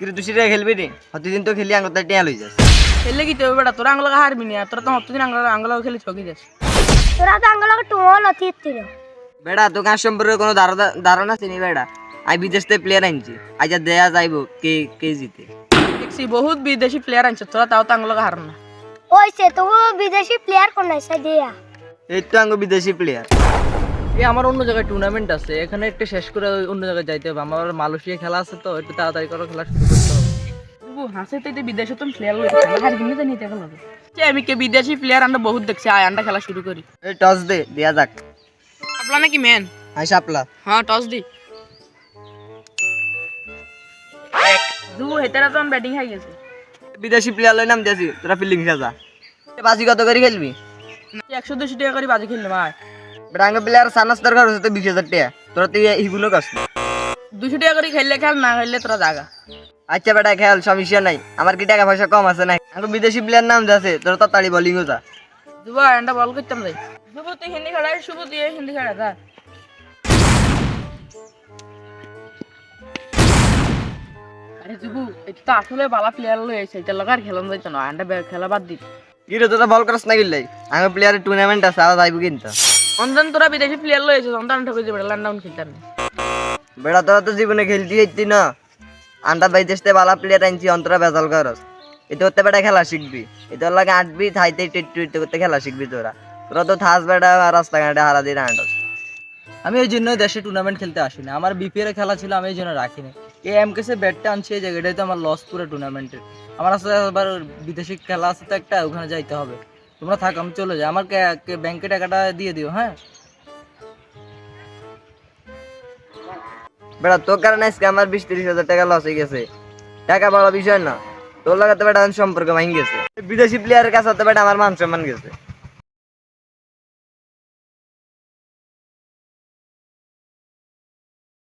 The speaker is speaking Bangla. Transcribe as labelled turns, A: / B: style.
A: কিন্তু তুই সেটা খেলবি নি প্রতিদিন তো খেলি আঙ্গুল তাই টিয়া লই যাস
B: খেললে কি তো বেটা তোরা আঙ্গুলো হারবি না তোরা তো প্রতিদিন আঙ্গুলো খেলে ঠকি যাস
C: তোরা তো আঙ্গুলকে টুমল অতীত
A: বেড়া তো কার সম্পর্কে কোনো ধারণা চিনি বেড়া আমি বিদেশ থেকে প্লেয়ার আনছি আজ দেয়া যাইব কে কে জিতে
B: দেখছি বহুত বিদেশি প্লেয়ার আনছে তোরা তাও তো আঙ্গুলো হার না
C: ওইছে তো বিদেশি প্লেয়ার কোন আছে দিয়া
A: এই তো আঙ্গু বিদেশি প্লেয়ার
D: এই আমার অন্য জায়গায় টুর্নামেন্ট আছে এখানে একটা শেষ করে অন্য জায়গায় যাইতে হবে আমার মালয়েশিয়া খেলা আছে তো একটু তাড়াতাড়ি করে খেলা শুরু করতে হবে
B: হাসে তো বিদেশে তুমি প্লেয়ার হারবি না নিতে গেল আমি কে বিদেশি প্লেয়ার আমরা বহুত দেখছি আয় আন্ডা খেলা শুরু করি
A: এই টস দে দেয়া যাক
B: আপলা নাকি ম্যান
A: আই সাপলা
B: হ্যাঁ টস দি হেতারা তো ব্যাটিং হাই গেছে
A: বিদেশি প্লেয়ার লই নাম দিয়েছি তোরা ফিল্ডিং খেলা বাজি কত করে খেলবি
B: 100-200 টাকা করে বাজি খেললে ভাই
A: বেটা আঙ্গু প্লেয়ার সানাস দরকার হচ্ছে তো 20,000 টাকা তোরা তুই হিগুলো কাস
B: 200 টাকা করে খেললে খেল না খেললে তোরা জাগা
A: আচ্ছা বেটা খেল সমস্যা নাই আমার কি টাকা পয়সা কম আছে নাই আঙ্গু বিদেশি প্লেয়ার নাম যাচ্ছে তোরা তাড়াতাড়ি বোলিংও যা
B: যুবা এন্ডা বল করতাম যাই যুব তুই হিন্দি খেলা শুভ তুই হিন্দি খেলা যা আরে যুবু এটা তো আসলে বালা প্লেয়ার লই আইছে এটা লাগার খেলন যাইতো না এন্ডা খেলা বাদ দি
A: কি রে তোরা বল করছ না গিল্লাই আঙ্গু প্লেয়ারের টুর্নামেন্ট আছে আর যাইব কিন্তু
B: অন্তন তোরা বিদেশি প্লেয়ার লই আইছে অন্তন ঠকে যাবে লন্ডন খেলতাম
A: বেটা তোরা তো জীবনে খেলতে যাইতি না আন্ডা বাই দেশতে বালা প্লেয়ার আনছি অন্তরা বেজাল করস এটা করতে বেটা খেলা শিখবি এটা লাগে আটবি থাইতে টেট করতে খেলা শিখবি তোরা তোরা তো থাস বেটা রাস্তাঘাটে হারা দিয়ে আন্ডাস
D: আমি এই জন্য দেশে টুর্নামেন্ট খেলতে আসি না আমার বিপিএল এর খেলা ছিল আমি এই জন্য রাখিনি এই এমকেসে ব্যাটটা আনছি এই জায়গাটাই তো আমার লস পুরো টুর্নামেন্টের আমার আসলে আবার বিদেশি খেলা আছে তো একটা ওখানে যাইতে হবে তোমরা থাক আমি চলে যাই আমার ব্যাংকে টাকাটা দিয়ে দিও হ্যাঁ
A: বেটা তোর কারণে আজকে আমার 20-30 হাজার টাকা লস হয়ে গেছে টাকা বড় বিষয় না তোর লাগাতে বেটা সম্পর্ক ভাঙ গেছে বিদেশি প্লেয়ারের কাছে বেটা আমার মান সম্মান গেছে